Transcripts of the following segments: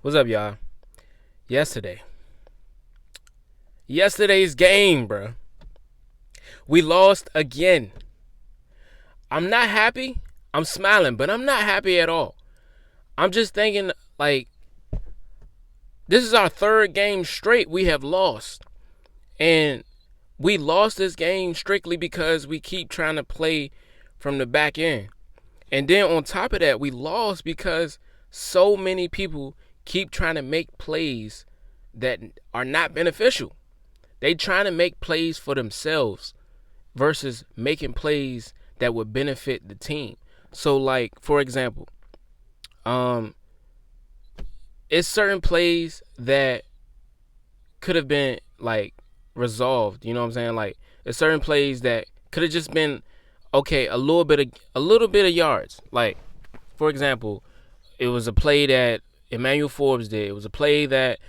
What's up, y'all? Yesterday. Yesterday's game, bro. We lost again. I'm not happy. I'm smiling, but I'm not happy at all. I'm just thinking, like, this is our third game straight we have lost. And we lost this game strictly because we keep trying to play from the back end. And then on top of that, we lost because so many people keep trying to make plays that are not beneficial. They trying to make plays for themselves versus making plays that would benefit the team. So, like, for example, um, it's certain plays that could have been like resolved. You know what I'm saying? Like, it's certain plays that could have just been okay, a little bit of yards. Like, for example, it was a play that Emmanuel Forbes did. It was a play that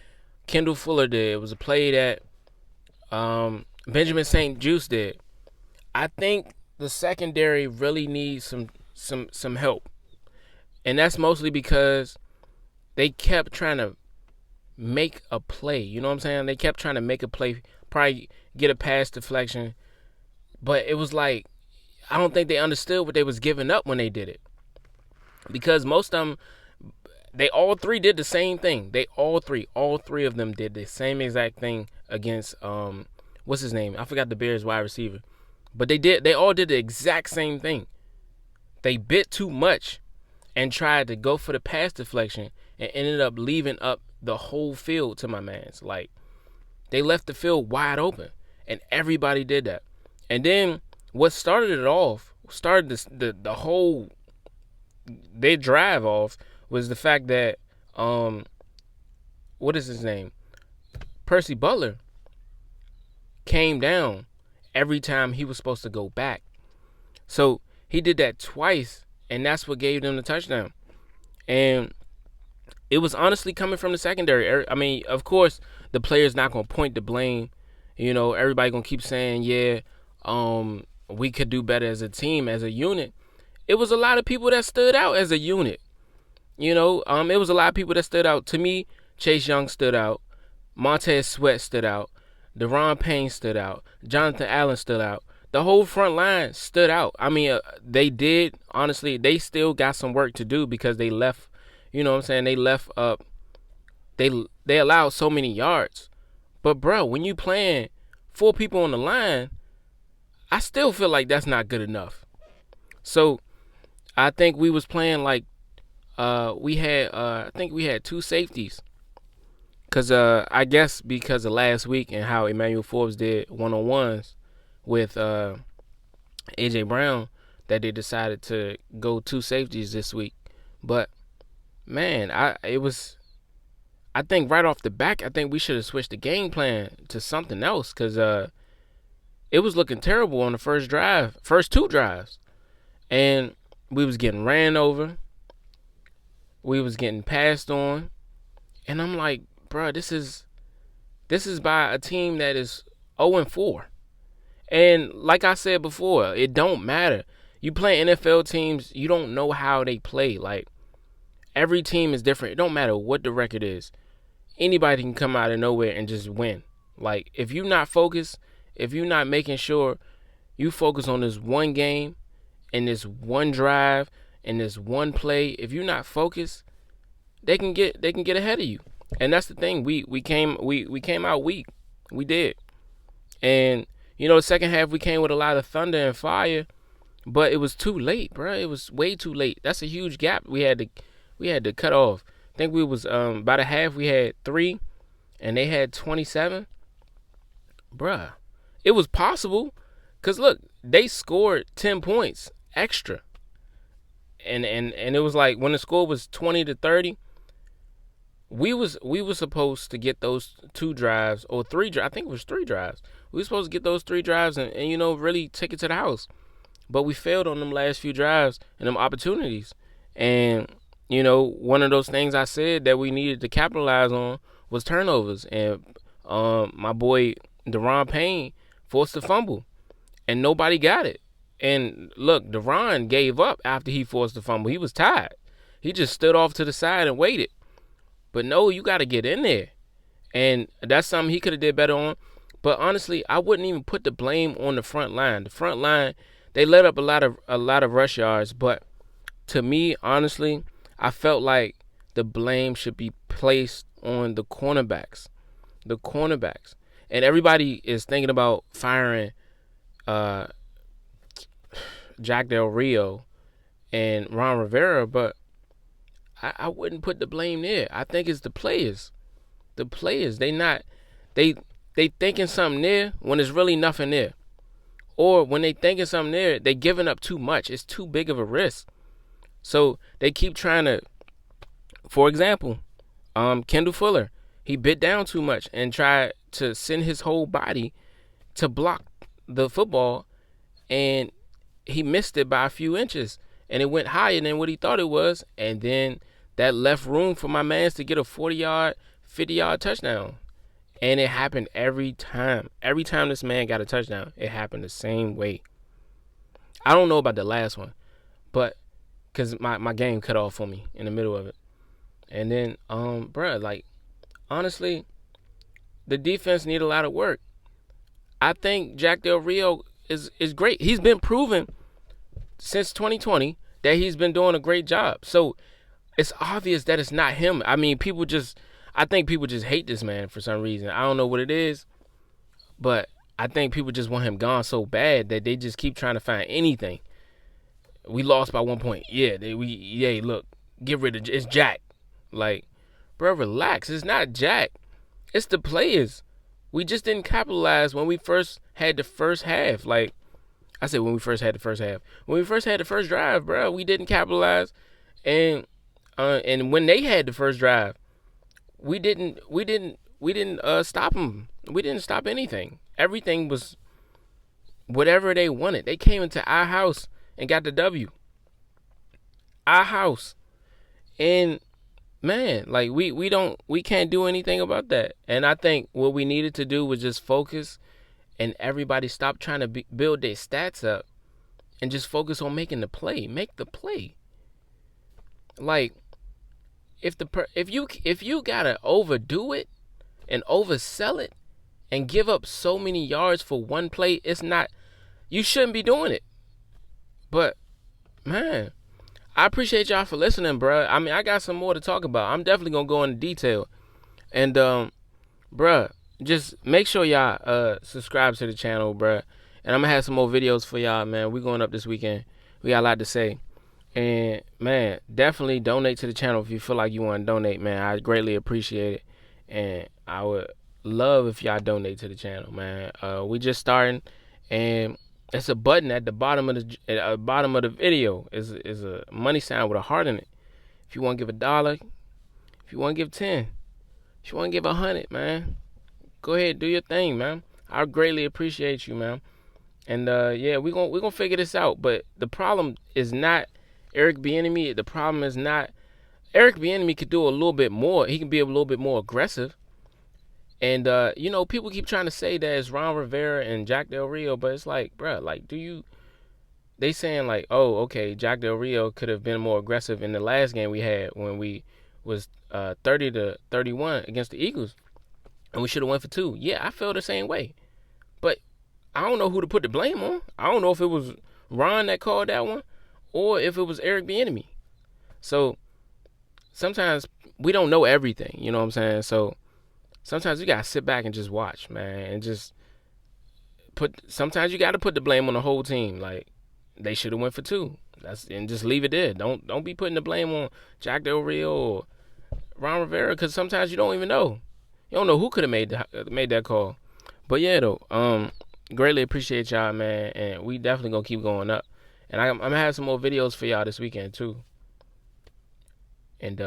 Kendall Fuller did. It was a play that Benjamin St. Juice did. I think the secondary really needs some help, and that's mostly because they kept trying to make a play. You know what I'm saying? They kept trying to make a play, probably get a pass deflection, but it was like I don't think they understood what they was giving up when they did it. Because most of them, they all three did the same thing. All three of them did the same exact thing against what's his name? I forgot the Bears wide receiver. But they all did the exact same thing. They bit too much and tried to go for the pass deflection and ended up leaving up the whole field to my mans. Like, they left the field wide open, and everybody did that. And then what started it off, started the whole they drive off was the fact that what is his name? Percy Butler came down every time he was supposed to go back. So he did that twice, and that's what gave them the touchdown. And it was honestly coming from the secondary. I mean, of course, the player's not gonna point the blame. You know, everybody gonna keep saying, yeah, we could do better as a team, as a unit. It was a lot of people that stood out as a unit. You know, it was a lot of people that stood out. To me, Chase Young stood out. Montez Sweat stood out. Deron Payne stood out. Jonathan Allen stood out. The whole front line stood out. I mean, they did, honestly, they still got some work to do because they left, you know what I'm saying, they left up, they allowed so many yards. But, bro, when you playing four people on the line, I still feel like that's not good enough. So, I think we was playing like, I think we had two safeties. Because I guess because of last week and how Emmanuel Forbes did one-on-ones with A.J. Brown, that they decided to go two safeties this week. But, man, I think right off the back, I think we should have switched the game plan to something else because it was looking terrible on the first two drives. And we was getting ran over. We was getting passed on. And I'm like, bro, this is by a team that is 0-4. And like I said before, it don't matter. You play NFL teams, you don't know how they play. Like, every team is different. It don't matter what the record is. Anybody can come out of nowhere and just win. Like, if you're not focused, if you're not making sure you focus on this one game and this one drive and this one play, if you're not focused, they can get ahead of you. And that's the thing. We came out weak. We did. And you know, the second half we came with a lot of thunder and fire, but it was too late, bro. It was way too late. That's a huge gap we had to cut off. I think we was by the half we had 3 and they had 27. Bruh. It was possible cuz look, they scored 10 points extra. And it was like when the score was 20-30, we was supposed to get those 2 drives or 3 drives. I think it was 3 drives. We were supposed to get those 3 drives and you know, really take it to the house. But we failed on them last few drives and them opportunities. And, you know, one of those things I said that we needed to capitalize on was turnovers. And my boy Deron Payne forced a fumble. And nobody got it. And look, Deron gave up after he forced the fumble. He was tired. He just stood off to the side and waited. But no, you got to get in there. And that's something he could have did better on. But honestly, I wouldn't even put the blame on the front line. The front line, they let up a lot of rush yards, but to me, honestly, I felt like the blame should be placed on the cornerbacks. The cornerbacks. And everybody is thinking about firing uh, Jack Del Rio and Ron Rivera, but I wouldn't put the blame there. I think it's the players. The players, they thinking something there when there's really nothing there. Or when they thinking something there, they giving up too much. It's too big of a risk. So they keep trying to, for example, Kendall Fuller, he bit down too much and tried to send his whole body to block the football, and he missed it by a few inches, and it went higher than what he thought it was, and then that left room for my mans to get a 40-yard, 50-yard touchdown. And it happened every time. Every time this man got a touchdown, it happened the same way. I don't know about the last one, but because my game cut off for me in the middle of it. And then, like, honestly, the defense need a lot of work. I think Jack Del Rio is great. He's been proven since 2020 that he's been doing a great job. So it's obvious that it's not him. I mean, I think people just hate this man for some reason. I don't know what it is, but I think people just want him gone so bad that they just keep trying to find anything. We lost by 1 point. Look, get rid of it's Jack. Like, bro, relax. It's not Jack. It's the players. We just didn't capitalize when we first had the first half. Like I said, when we first had the first half. When we first had the first drive, bro, we didn't capitalize. And when they had the first drive, we didn't stop them. We didn't stop anything. Everything was whatever they wanted. They came into our house and got the W. Our house. And man, like we can't do anything about that. And I think what we needed to do was just focus, and everybody stop trying to build their stats up and just focus on making the play. Make the play. Like, if you gotta overdo it and oversell it and give up so many yards for one play, you shouldn't be doing it. But man, I appreciate y'all for listening, bro. I mean, I got some more to talk about. I'm definitely gonna go into detail. And bruh, just make sure y'all subscribe to the channel, bruh. And I'm gonna have some more videos for y'all, man. We're going up this weekend. We got a lot to say. And man, definitely donate to the channel if you feel like you want to donate, man. I greatly appreciate it. And I would love if y'all donate to the channel, man. We just starting, and it's a button at the bottom of the video. Is a money sign with a heart in it. If you want to give $1, if you want to give 10, if you want to give 100, man, go ahead, do your thing, man. I greatly appreciate you, man. And we're gonna figure this out. But the problem is not Eric Bieniemy. The problem is not Eric Bieniemy could do a little bit more. He can be a little bit more aggressive. And people keep trying to say that it's Ron Rivera and Jack Del Rio, but it's like, bro, like, they saying like, oh, okay, Jack Del Rio could have been more aggressive in the last game we had when we was 30-31 against the Eagles, and we should have went for 2. Yeah, I feel the same way, but I don't know who to put the blame on. I don't know if it was Ron that called that one, or if it was Eric Bieniemy. So sometimes we don't know everything, you know what I'm saying? So sometimes you gotta sit back and just watch, man, and just sometimes you gotta put the blame on the whole team. Like, they should have went for 2. And just leave it there. Don't be putting the blame on Jack Del Rio or Ron Rivera, because sometimes you don't even know. You don't know who could have made that call. But yeah, though, greatly appreciate y'all, man, and we definitely gonna keep going up. And I'm gonna have some more videos for y'all this weekend too. And